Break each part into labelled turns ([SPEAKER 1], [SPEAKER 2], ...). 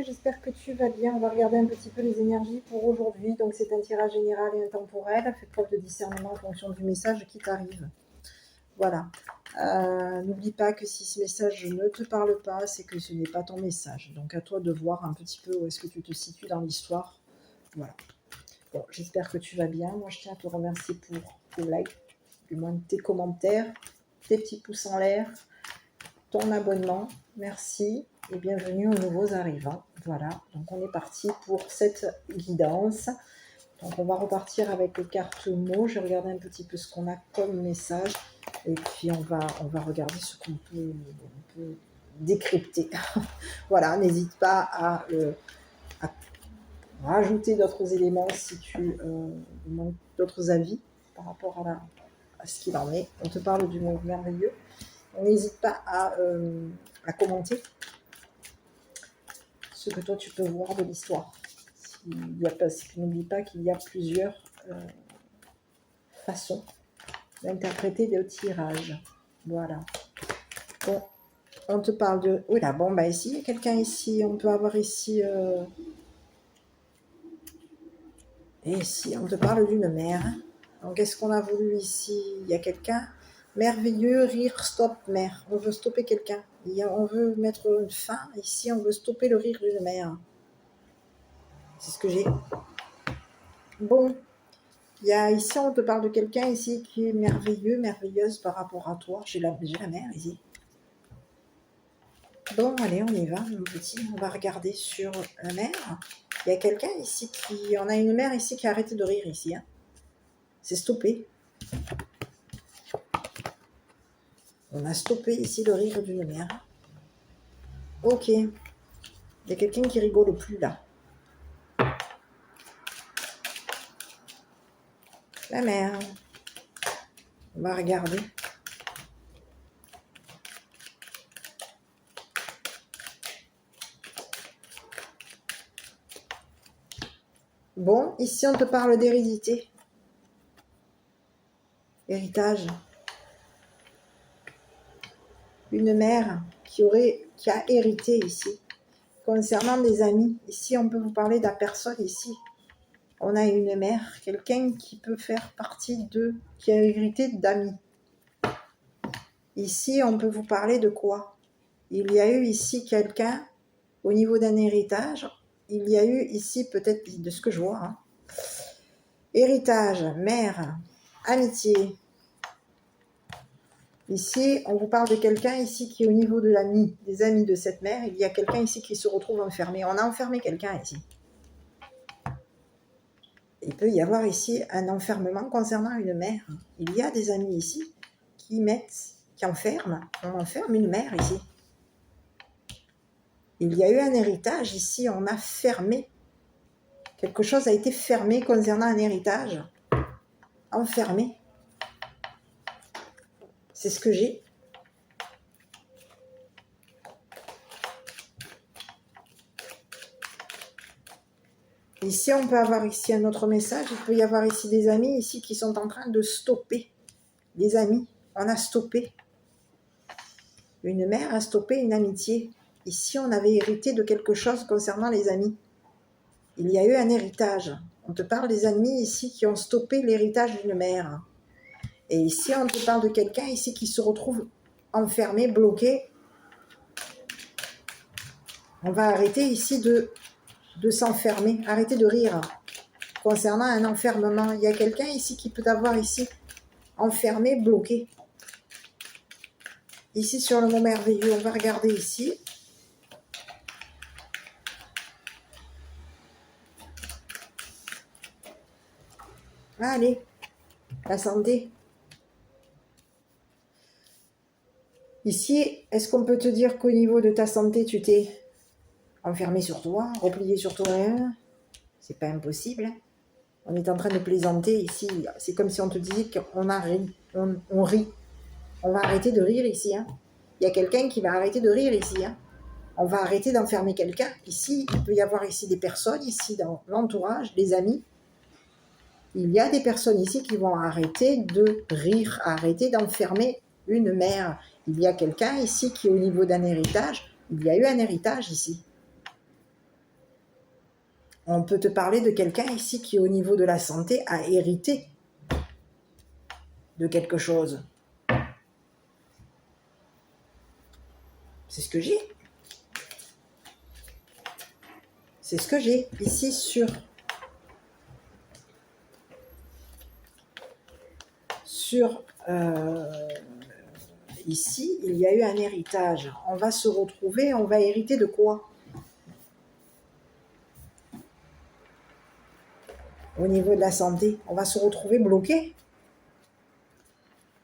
[SPEAKER 1] j'espère que tu vas bien. On va regarder un petit peu les énergies pour aujourd'hui. Donc c'est un tirage général et intemporel. Fais preuve de discernement en fonction du message qui t'arrive. Voilà. N'oublie pas que si ce message ne te parle pas, c'est que ce n'est pas ton message. Donc à toi de voir un petit peu où est-ce que tu te situes dans l'histoire. Voilà. Bon, j'espère que tu vas bien. Moi, je tiens à te remercier pour tes likes, du moins tes commentaires, tes petits pouces en l'air, ton abonnement. Merci et bienvenue aux nouveaux arrivants. Voilà, donc on est parti pour cette guidance. Donc on va repartir avec les cartes mots. Je vais regarder un petit peu ce qu'on a comme message. Et puis on va regarder ce qu'on peut décrypter. Voilà, n'hésite pas à rajouter d'autres éléments si tu manques d'autres avis par rapport à ce qu'il en est. On te parle du monde merveilleux. N'hésite pas à commenter ce que toi tu peux voir de l'histoire. N'oublie pas qu'il y a plusieurs façons d'interpréter le tirage. Voilà. Bon, on te parle de... Oui, là, bon, bah ici, il y a quelqu'un ici. On peut avoir ici... Et ici, on te parle d'une mère. Donc, qu'est-ce qu'on a voulu ici? Il y a quelqu'un... Merveilleux, rire, stop, mère. On veut stopper quelqu'un. On veut mettre une fin. Ici, on veut stopper le rire d'une mère. C'est ce que j'ai. Bon. Ici, on te parle de quelqu'un ici qui est merveilleux, merveilleuse par rapport à toi. J'ai la mère ici. Bon, allez, on y va, mon petit. On va regarder sur la mère. Il y a quelqu'un ici qui... On a une mère ici qui a arrêté de rire ici. Hein. C'est stoppé. On a stoppé ici le rire d'une mère. Ok. Il y a quelqu'un qui rigole plus là. La mère. On va regarder. Bon, ici on te parle d'hérédité. Héritage. Une mère qui a hérité ici. Concernant des amis, ici on peut vous parler de la personne ici. On a une mère, quelqu'un qui peut faire partie qui a hérité d'amis. Ici, on peut vous parler de quoi? Il y a eu ici quelqu'un, au niveau d'un héritage, il y a eu ici peut-être, de ce que je vois, hein, héritage, mère, amitié. Ici, on vous parle de quelqu'un ici qui est au niveau de l'ami, des amis de cette mère. Il y a quelqu'un ici qui se retrouve enfermé. On a enfermé quelqu'un ici. Il peut y avoir ici un enfermement concernant une mère. Il y a des amis ici qui enferment. On enferme une mère ici. Il y a eu un héritage ici. On a fermé. Quelque chose a été fermé concernant un héritage. Enfermé. C'est ce que j'ai. Ici, on peut avoir ici un autre message. Il peut y avoir ici des amis ici qui sont en train de stopper. Des amis, on a stoppé. Une mère a stoppé une amitié. Ici, on avait hérité de quelque chose concernant les amis. Il y a eu un héritage. On te parle des amis ici qui ont stoppé l'héritage d'une mère. Et ici, on te parle de quelqu'un ici qui se retrouve enfermé, bloqué. On va arrêter ici de s'enfermer, arrêter de rire. Concernant un enfermement, il y a quelqu'un ici qui peut avoir ici enfermé, bloqué. Ici sur le mot merveilleux, on va regarder ici. Allez, la santé. Ici, est-ce qu'on peut te dire qu'au niveau de ta santé, tu t'es enfermé sur toi, replié sur toi-même? C'est pas impossible. Hein. On est en train de plaisanter ici. C'est comme si on te disait qu'on on rit. On va arrêter de rire ici. Hein. Il y a quelqu'un qui va arrêter de rire ici. Hein. On va arrêter d'enfermer quelqu'un. Ici, il peut y avoir ici des personnes, ici dans l'entourage, des amis. Il y a des personnes ici qui vont arrêter de rire, arrêter d'enfermer une mère. Il y a quelqu'un ici qui est au niveau d'un héritage. Il y a eu un héritage ici. On peut te parler de quelqu'un ici qui, au niveau de la santé, a hérité de quelque chose. C'est ce que j'ai. C'est ce que j'ai ici sur ici, il y a eu un héritage. On va se retrouver, on va hériter de quoi? Au niveau de la santé, on va se retrouver bloqué.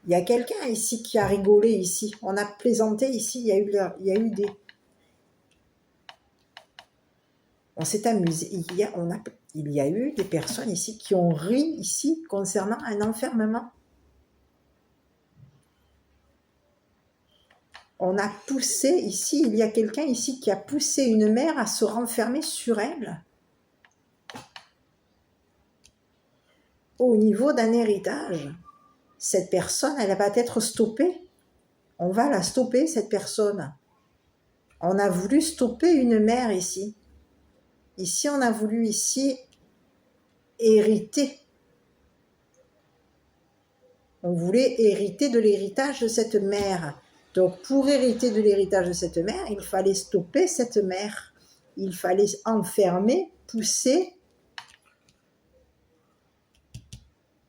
[SPEAKER 1] Il y a quelqu'un ici qui a rigolé ici. On a plaisanté ici, il y a eu des... On s'est amusé. Il y a eu des personnes ici qui ont ri ici concernant un enfermement. On a poussé ici, il y a quelqu'un ici qui a poussé une mère à se renfermer sur elle. Au niveau d'un héritage, cette personne, elle va être stoppée. On va la stopper, cette personne. On a voulu stopper une mère ici. Ici, on a voulu ici hériter. On voulait hériter de l'héritage de cette mère. Donc, pour hériter de l'héritage de cette mère, il fallait stopper cette mère. Il fallait enfermer, pousser.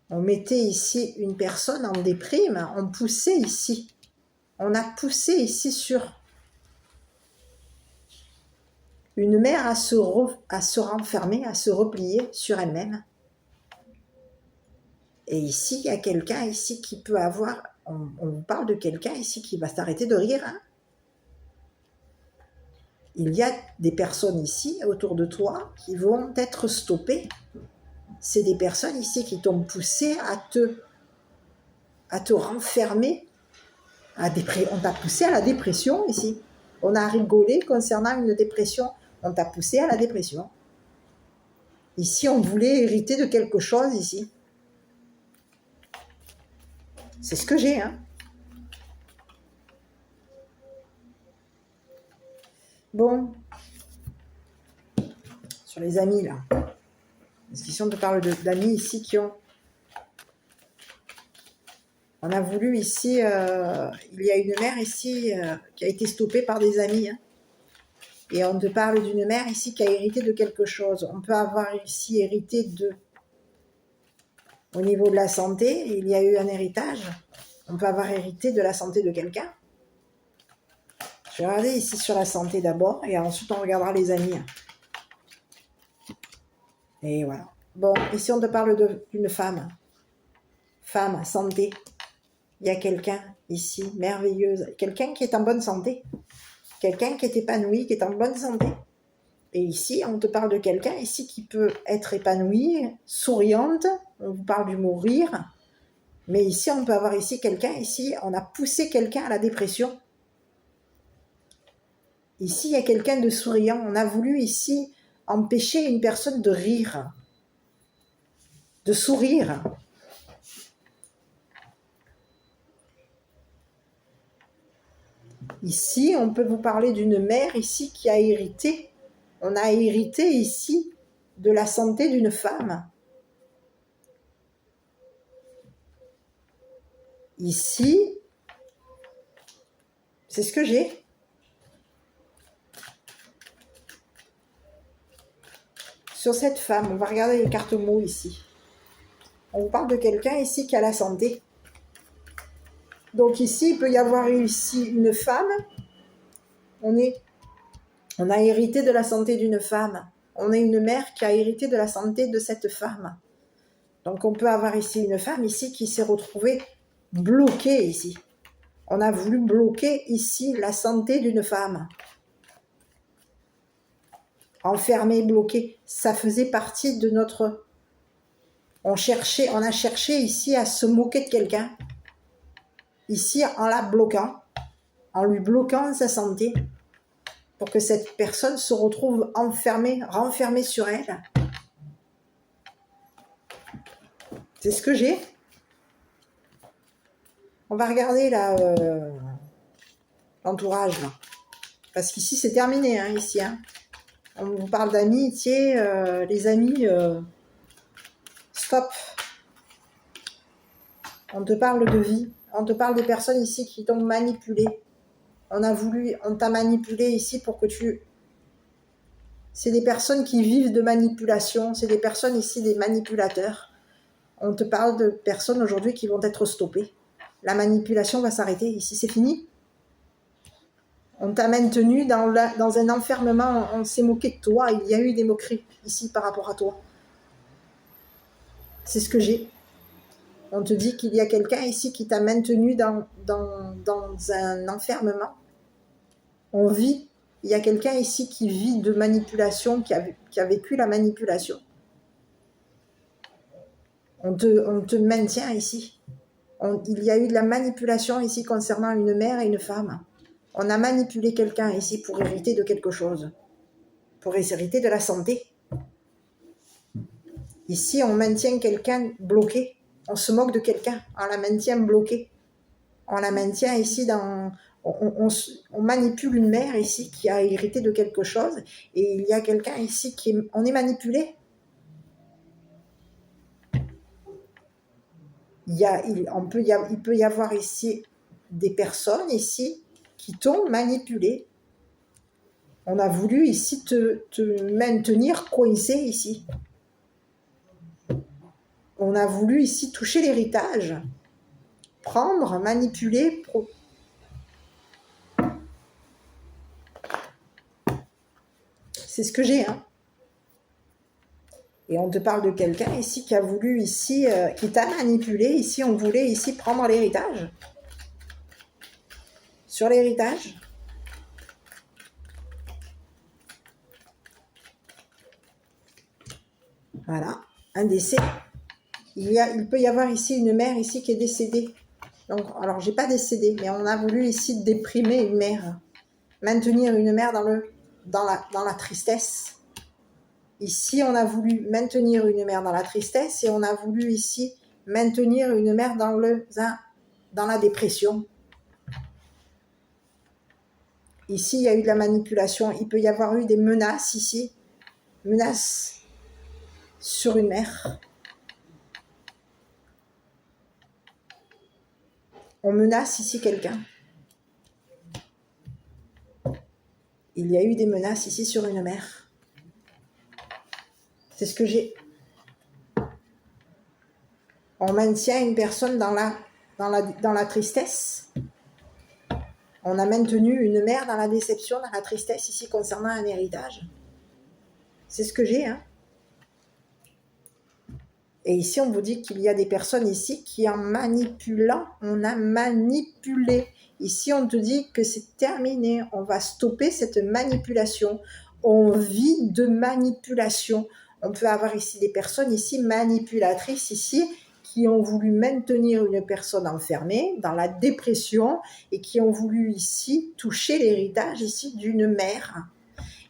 [SPEAKER 1] On mettait ici une personne en déprime, on poussait ici. On a poussé ici sur une mère à se renfermer, à se replier sur elle-même. Et ici, il y a quelqu'un ici qui peut avoir... On vous parle de quelqu'un ici qui va s'arrêter de rire. Hein. Il y a des personnes ici, autour de toi, qui vont être stoppées. C'est des personnes ici qui t'ont poussé à te renfermer. On t'a poussé à la dépression ici. On a rigolé concernant une dépression. On t'a poussé à la dépression. Ici, on voulait hériter de quelque chose ici. C'est ce que j'ai, hein. Bon. Sur les amis, là. Parce qu'ici, on te parle d'amis ici qui ont... On a voulu ici... il y a une mère ici qui a été stoppée par des amis. Hein. Et on te parle d'une mère ici qui a hérité de quelque chose. On peut avoir ici hérité de... Au niveau de la santé, il y a eu un héritage. On peut avoir hérité de la santé de quelqu'un. Je vais regarder ici sur la santé d'abord et ensuite on regardera les amis. Et voilà. Bon, ici on te parle d'une femme. Femme, santé. Il y a quelqu'un ici, merveilleuse. Quelqu'un qui est en bonne santé. Quelqu'un qui est épanoui, qui est en bonne santé. Et ici, on te parle de quelqu'un ici qui peut être épanoui, souriante. On vous parle du mot rire. Mais ici, on peut avoir ici quelqu'un, ici, on a poussé quelqu'un à la dépression. Ici, il y a quelqu'un de souriant. On a voulu ici empêcher une personne de rire, de sourire. Ici, on peut vous parler d'une mère ici qui a hérité. On a hérité ici de la santé d'une femme. Ici, c'est ce que j'ai. Sur cette femme, on va regarder les cartes mots ici. On vous parle de quelqu'un ici qui a la santé. Donc ici, il peut y avoir ici une femme. On a hérité de la santé d'une femme. On est une mère qui a hérité de la santé de cette femme. Donc on peut avoir ici une femme ici qui s'est retrouvée bloquée ici. On a voulu bloquer ici la santé d'une femme. Enfermée, bloquée. Ça faisait partie de notre... On a cherché ici à se moquer de quelqu'un. Ici, en la bloquant, en lui bloquant sa santé, pour que cette personne se retrouve renfermée sur elle. C'est ce que j'ai. On va regarder là l'entourage. Parce qu'ici, c'est terminé, hein, ici. Hein. On vous parle d'amitié, les amis, stop. On te parle de vie. On te parle des personnes ici qui t'ont manipulé. On t'a manipulé ici pour que tu... C'est des personnes qui vivent de manipulation. C'est des personnes ici, des manipulateurs. On te parle de personnes aujourd'hui qui vont être stoppées. La manipulation va s'arrêter. Ici, c'est fini. On t'a maintenu dans un enfermement. On s'est moqué de toi. Il y a eu des moqueries ici par rapport à toi. C'est ce que j'ai. On te dit qu'il y a quelqu'un ici qui t'a maintenu dans un enfermement. On vit. Il y a quelqu'un ici qui vit de manipulation, qui a vécu la manipulation. On te maintient ici. Il y a eu de la manipulation ici concernant une mère et une femme. On a manipulé quelqu'un ici pour hériter de quelque chose. Pour hériter de la santé. Ici, on maintient quelqu'un bloqué. On se moque de quelqu'un. On la maintient bloquée. On la maintient ici dans... On manipule une mère ici qui a hérité de quelque chose. Et il y a quelqu'un ici qui... On est manipulé. Il peut y avoir ici des personnes ici qui t'ont manipulé. On a voulu ici te maintenir coincé ici. On a voulu ici toucher l'héritage. Prendre, manipuler. C'est ce que j'ai. Hein. Et on te parle de quelqu'un ici qui a voulu ici, qui t'a manipulé. Ici, on voulait ici prendre l'héritage. Sur l'héritage. Voilà, un décès. Il peut y avoir ici une mère ici qui est décédée. Donc, alors, j'ai pas décédé, mais on a voulu ici déprimer une mère. Maintenir une mère dans la tristesse. Ici, on a voulu maintenir une mère dans la tristesse et on a voulu ici maintenir une mère dans la dépression. Ici, il y a eu de la manipulation. Il peut y avoir eu des menaces ici. Menaces sur une mère. On menace ici quelqu'un. Il y a eu des menaces ici sur une mère. C'est ce que j'ai. On maintient une personne dans la tristesse. On a maintenu une mère dans la déception, dans la tristesse ici concernant un héritage. C'est ce que j'ai. Hein. Et ici, on vous dit qu'il y a des personnes ici qui, en manipulant, on a manipulé. Ici, on te dit que c'est terminé. On va stopper cette manipulation. On vit de manipulation. On peut avoir ici des personnes ici manipulatrices ici qui ont voulu maintenir une personne enfermée dans la dépression et qui ont voulu ici toucher l'héritage ici d'une mère.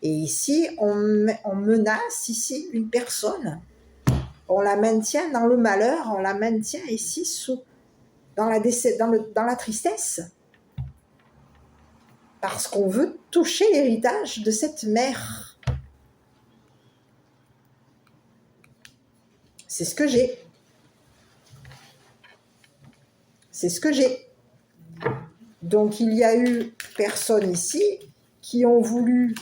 [SPEAKER 1] Et ici, on menace ici une personne. On la maintient dans le malheur, on la maintient ici dans la tristesse. Parce qu'on veut toucher l'héritage de cette mère. C'est ce que j'ai. C'est ce que j'ai. Donc, il y a eu personnes ici qui ont voulu...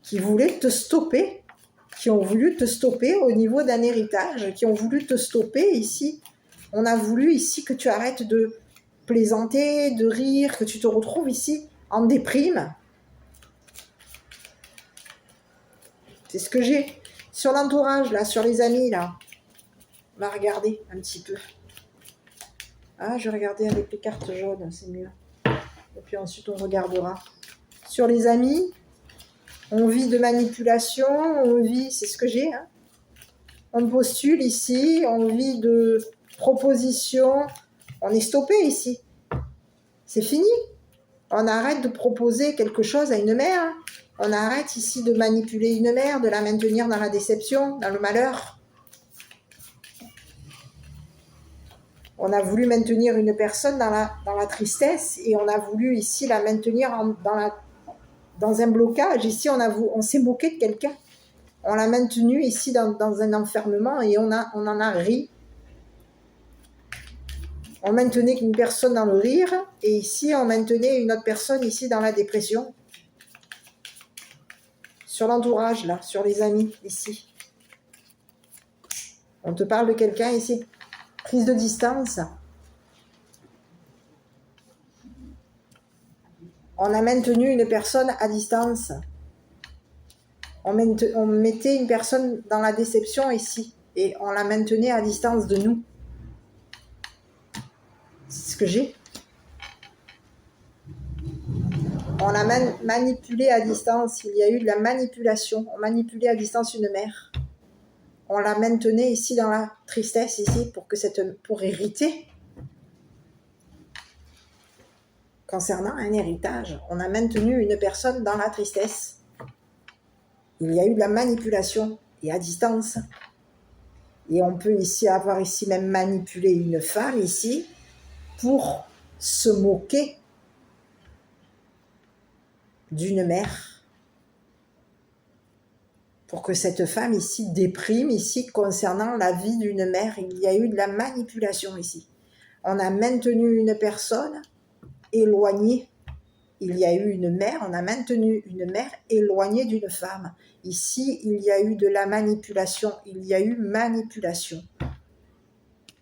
[SPEAKER 1] qui voulaient te stopper, qui ont voulu te stopper au niveau d'un héritage, qui ont voulu te stopper ici. On a voulu ici que tu arrêtes de plaisanter, de rire, que tu te retrouves ici en déprime. C'est ce que j'ai. Sur l'entourage, là, sur les amis, là, on va regarder un petit peu. Ah, je vais regarder avec les cartes jaunes, c'est mieux. Et puis ensuite, on regardera. Sur les amis, on vit de manipulation, on vit, c'est ce que j'ai, hein. On postule ici, on vit de propositions, on est stoppé ici. C'est fini. On arrête de proposer quelque chose à une mère. On arrête ici de manipuler une mère, de la maintenir dans la déception, dans le malheur. On a voulu maintenir une personne dans la tristesse et on a voulu ici la maintenir dans un blocage. Ici, on s'est moqué de quelqu'un. On l'a maintenu ici dans un enfermement et on en a ri. On maintenait une personne dans le rire et ici, on maintenait une autre personne ici dans la dépression. Sur l'entourage, là, sur les amis, ici. On te parle de quelqu'un ici. Prise de distance. On a maintenu une personne à distance. On mettait une personne dans la déception ici. Et on la maintenait à distance de nous. C'est ce que j'ai. On l'a manipulée à distance. Il y a eu de la manipulation. On manipulait à distance une mère. On la maintenait ici dans la tristesse, ici, pour hériter. Concernant un héritage, on a maintenu une personne dans la tristesse. Il y a eu de la manipulation et à distance. Et on peut ici avoir ici même manipulé une femme ici pour se moquer d'une mère. Pour que cette femme ici déprime ici concernant la vie d'une mère. Il y a eu de la manipulation ici. On a maintenu une personne éloignée. Il y a eu une mère, on a maintenu une mère éloignée d'une femme. Ici, il y a eu de la manipulation. Il y a eu manipulation.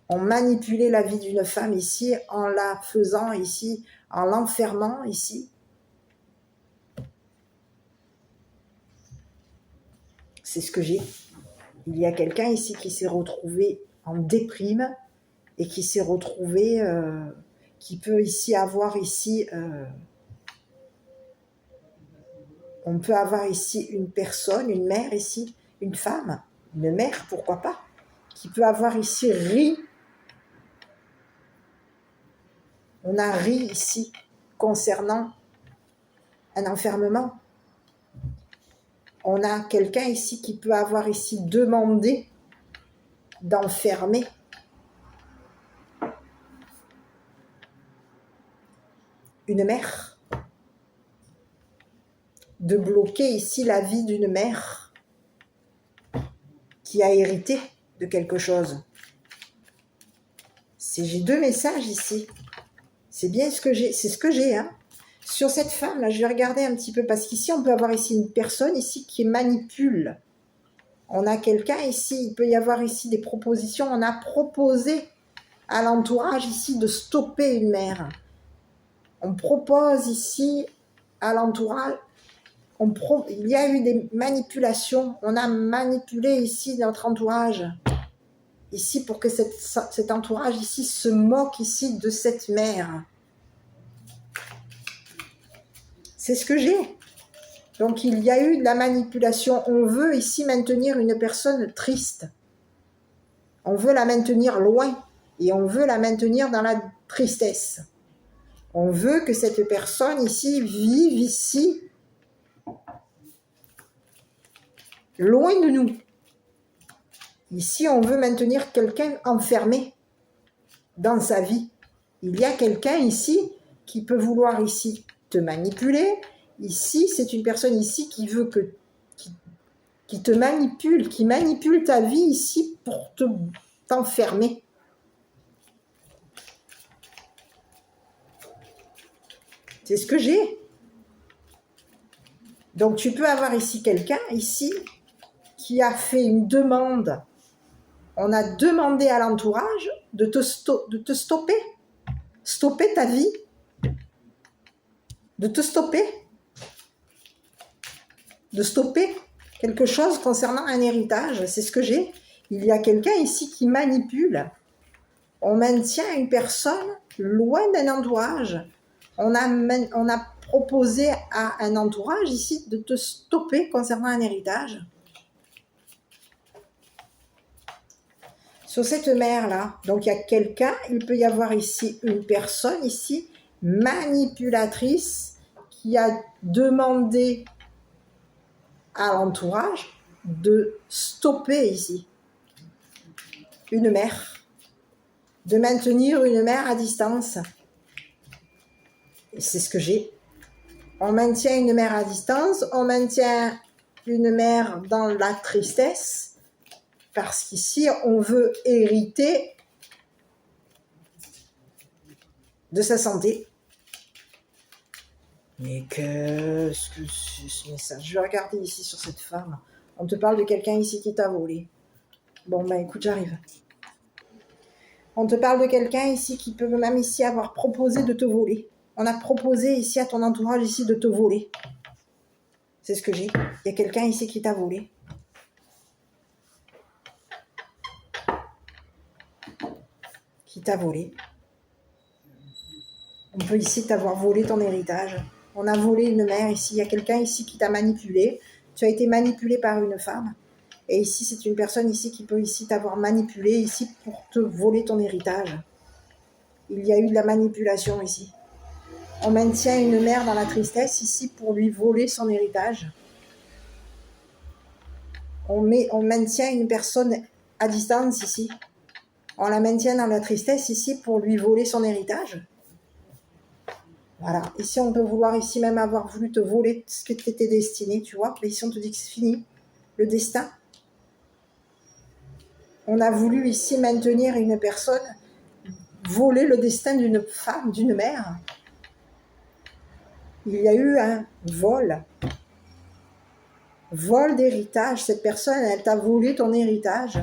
[SPEAKER 1] On manipulait la vie d'une femme ici en la faisant ici, en l'enfermant ici. C'est ce que j'ai. Il y a quelqu'un ici qui s'est retrouvé en déprime et qui s'est retrouvé, qui peut ici avoir ici... on peut avoir ici une personne, une mère ici, une femme, une mère, pourquoi pas, qui peut avoir ici ri. On a ri ici concernant un enfermement. On a quelqu'un ici qui peut avoir ici demandé d'enfermer. Une mère. De bloquer ici la vie d'une mère qui a hérité de quelque chose. J'ai deux messages ici. C'est bien ce que j'ai. C'est ce que j'ai. Hein. Sur cette femme-là, je vais regarder un petit peu. Parce qu'ici, on peut avoir ici une personne ici qui manipule. On a quelqu'un ici. Il peut y avoir ici des propositions. On a proposé à l'entourage ici de stopper une mère. On propose ici à l'entourage... il y a eu des manipulations. On a manipulé ici notre entourage. Ici, pour que cet entourage ici se moque ici de cette mère. C'est ce que j'ai. Donc, il y a eu de la manipulation. On veut ici maintenir une personne triste. On veut la maintenir loin. Et on veut la maintenir dans la tristesse. On veut que cette personne ici vive ici loin de nous. Ici, on veut maintenir quelqu'un enfermé dans sa vie. Il y a quelqu'un ici qui peut vouloir ici te manipuler. Ici, c'est une personne ici qui veut qui te manipule, qui manipule ta vie ici pour t'enfermer. C'est ce que j'ai. Donc, tu peux avoir ici quelqu'un ici qui a fait une demande. On a demandé à l'entourage de te stopper. Stopper ta vie. De te stopper. De stopper quelque chose concernant un héritage. C'est ce que j'ai. Il y a quelqu'un ici qui manipule. On maintient une personne loin d'un entourage. On a proposé à un entourage ici de te stopper concernant un héritage. Sur cette mère-là, donc il y a quelqu'un, il peut y avoir ici une personne ici, manipulatrice, qui a demandé à l'entourage de stopper ici une mère. de maintenir une mère à distance. C'est ce que j'ai. On maintient une mère à distance, on maintient une mère dans la tristesse, parce qu'ici, on veut hériter de sa santé. Mais qu'est-ce que c'est ce message? Je vais regarder ici sur cette femme. On te parle de quelqu'un ici qui t'a volé. Bon, ben écoute, j'arrive. On te parle de quelqu'un ici qui peut même ici avoir proposé de te voler. On a proposé ici à ton entourage ici de te voler. C'est ce que j'ai. Il y a quelqu'un ici qui t'a volé. Qui t'a volé. On peut ici t'avoir volé ton héritage. On a volé une mère ici. Il y a quelqu'un ici qui t'a manipulé. Tu as été manipulé par une femme. Et ici, c'est une personne ici qui peut ici t'avoir manipulé ici pour te voler ton héritage. Il y a eu de la manipulation ici. On maintient une mère dans la tristesse ici pour lui voler son héritage. On maintient une personne à distance ici. On la maintient dans la tristesse ici pour lui voler son héritage. Voilà. Ici, on peut vouloir ici même avoir voulu te voler ce que tu étais destiné, tu vois. Mais ici, on te dit que c'est fini. Le destin. On a voulu ici maintenir une personne, voler le destin d'une femme, d'une mère. Il y a eu un vol. Vol d'héritage. Cette personne, elle t'a volé ton héritage.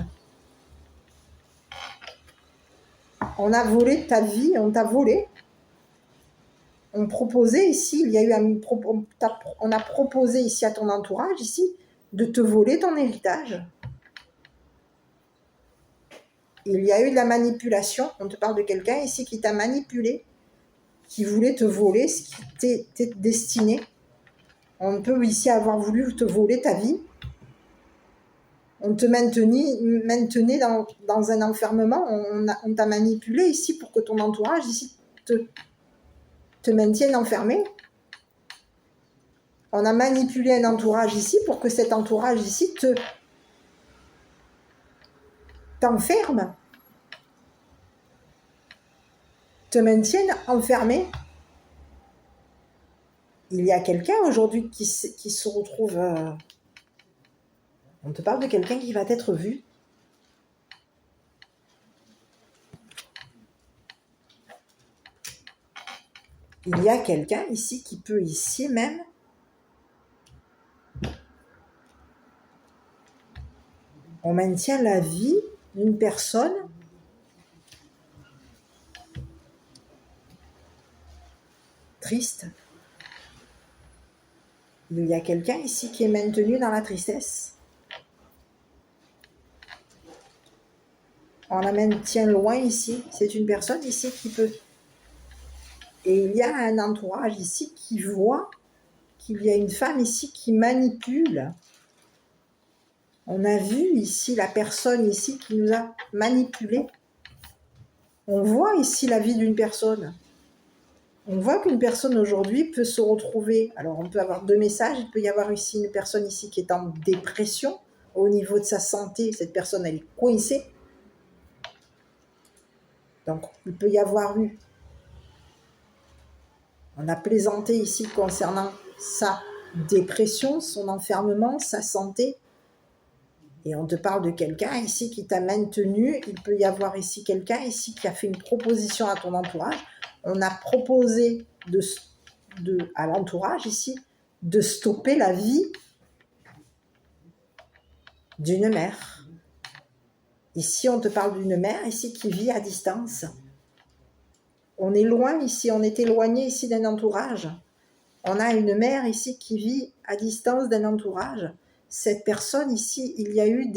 [SPEAKER 1] On a volé ta vie, on t'a volé. On proposait ici, il y a eu on a proposé ici à ton entourage ici de te voler ton héritage. Il y a eu de la manipulation. On te parle de quelqu'un ici qui t'a manipulé, qui voulait te voler ce qui t'était destiné. On peut ici avoir voulu te voler ta vie. On te maintenait dans un enfermement. On t'a manipulé ici pour que ton entourage ici te maintienne enfermé. On a manipulé un entourage ici pour que cet entourage ici t'enferme, te maintienne enfermé. Il y a quelqu'un aujourd'hui qui se retrouve... on te parle de quelqu'un qui va être vu. Il y a quelqu'un ici qui peut ici même on maintient la vie d'une personne triste. Il y a quelqu'un ici qui est maintenu dans la tristesse. On la maintient loin ici. C'est une personne ici qui peut... Et il y a un entourage ici qui voit qu'il y a une femme ici qui manipule. On a vu ici la personne ici qui nous a manipulés. On voit ici la vie d'une personne. On voit qu'une personne aujourd'hui peut se retrouver... Alors, on peut avoir deux messages. Il peut y avoir ici une personne ici qui est en dépression. Au niveau de sa santé, cette personne, elle est coincée. Donc, il peut y avoir eu... On a plaisanté ici concernant sa dépression, son enfermement, sa santé. Et on te parle de quelqu'un ici qui t'a maintenu. Il peut y avoir ici quelqu'un ici qui a fait une proposition à ton entourage. On a proposé à l'entourage ici de stopper la vie d'une mère. Ici, on te parle d'une mère ici qui vit à distance. On est loin ici, on est éloigné ici d'un entourage. On a une mère ici qui vit à distance d'un entourage. Cette personne ici, il y a eu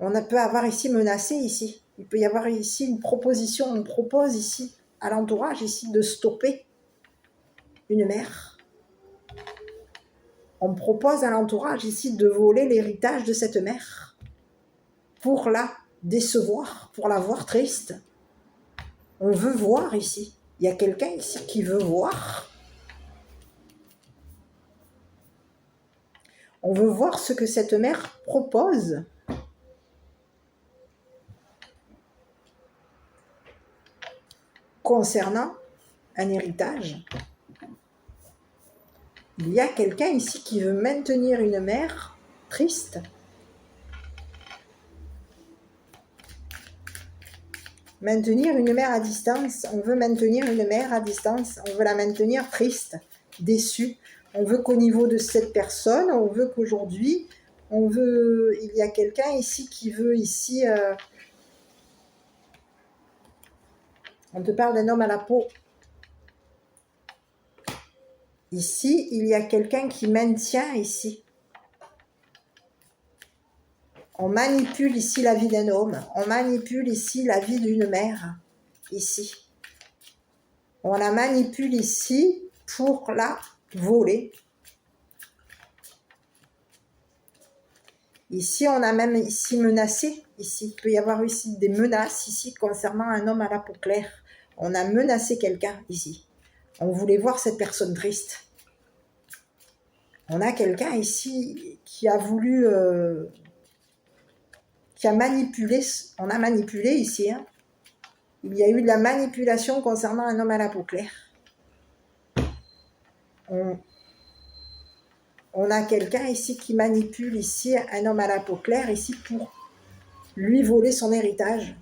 [SPEAKER 1] on peut avoir ici menacé ici. Il peut y avoir ici une proposition. On propose ici à l'entourage ici de stopper une mère. On propose à l'entourage ici de voler l'héritage de cette mère pour la décevoir, pour la voir triste. On veut voir ici. Il y a quelqu'un ici qui veut voir. On veut voir ce que cette mère propose. concernant un héritage. Il y a quelqu'un ici qui veut maintenir une mère triste. Maintenir une mère à distance. On veut maintenir une mère à distance. On veut la maintenir triste, déçue. On veut qu'au niveau de cette personne, on veut qu'aujourd'hui, il y a quelqu'un ici qui veut ici... on te parle d'un homme à la peau. Ici, il y a quelqu'un qui maintient ici. On manipule ici la vie d'un homme. On manipule ici la vie d'une mère. Ici. On la manipule ici pour la voler. Ici, on a même ici menacé. Ici, il peut y avoir ici des menaces ici concernant un homme à la peau claire. On a menacé quelqu'un ici. On voulait voir cette personne triste. On a quelqu'un ici qui a voulu... qui a manipulé, on a manipulé ici, hein. Il y a eu de la manipulation concernant un homme à la peau claire. On a quelqu'un ici qui manipule ici un homme à la peau claire ici pour lui voler son héritage.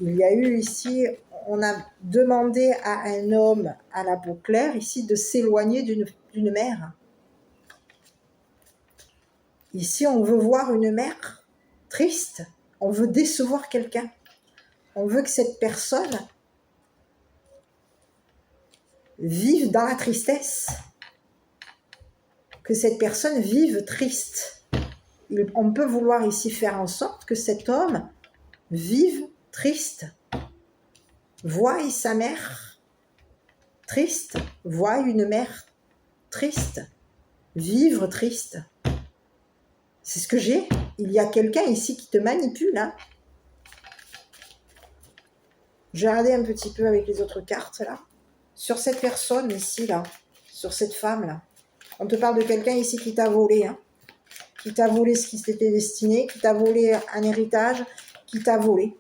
[SPEAKER 1] Il y a eu ici, on a demandé à un homme à la peau claire ici de s'éloigner d'une mère. Ici, on veut voir une mère triste. On veut décevoir quelqu'un. On veut que cette personne vive dans la tristesse. Que cette personne vive triste. On peut vouloir ici faire en sorte que cet homme vive triste. Voie sa mère triste. Voie une mère triste. Vivre triste. C'est ce que j'ai. Il y a quelqu'un ici qui te manipule. Hein. Je vais regarder un petit peu avec les autres cartes là. Sur cette personne ici là. Sur cette femme là. On te parle de quelqu'un ici qui t'a volé. Hein. Qui t'a volé ce qui s'était destiné. Qui t'a volé un héritage. Qui t'a volé.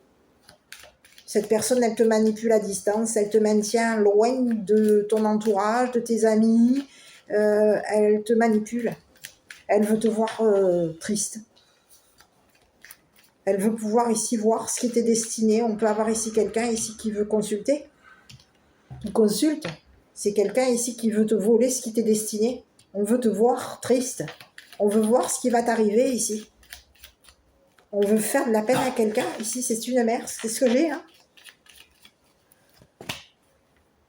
[SPEAKER 1] Cette personne, elle te manipule à distance. Elle te maintient loin de ton entourage, de tes amis. Elle te manipule. Elle veut te voir triste. Elle veut pouvoir ici voir ce qui était destiné. On peut avoir ici quelqu'un ici qui veut consulter. Qui consulte. C'est quelqu'un ici qui veut te voler ce qui t'est destiné. On veut te voir triste. On veut voir ce qui va t'arriver ici. On veut faire de la peine à quelqu'un. Ici, c'est une mère. C'est ce que j'ai. Hein.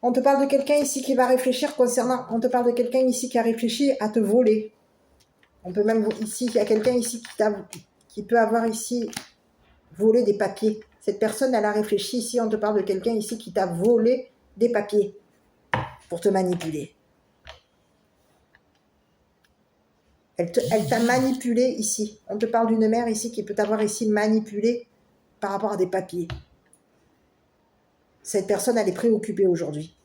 [SPEAKER 1] On te parle de quelqu'un ici qui va réfléchir concernant... On te parle de quelqu'un ici qui a réfléchi à te voler. On peut même... Ici, il y a quelqu'un ici qui peut avoir ici volé des papiers. Cette personne, elle a réfléchi ici. On te parle de quelqu'un ici qui t'a volé des papiers pour te manipuler. Elle t'a manipulé ici. On te parle d'une mère ici qui peut t'avoir ici manipulé par rapport à des papiers. Cette personne, elle est préoccupée aujourd'hui.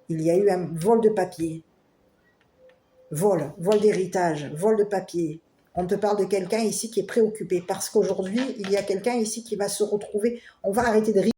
[SPEAKER 1] Il y a eu un vol de papier. Vol d'héritage, vol de papier. On te parle de quelqu'un ici qui est préoccupé parce qu'aujourd'hui, il y a quelqu'un ici qui va se retrouver. On va arrêter de rire.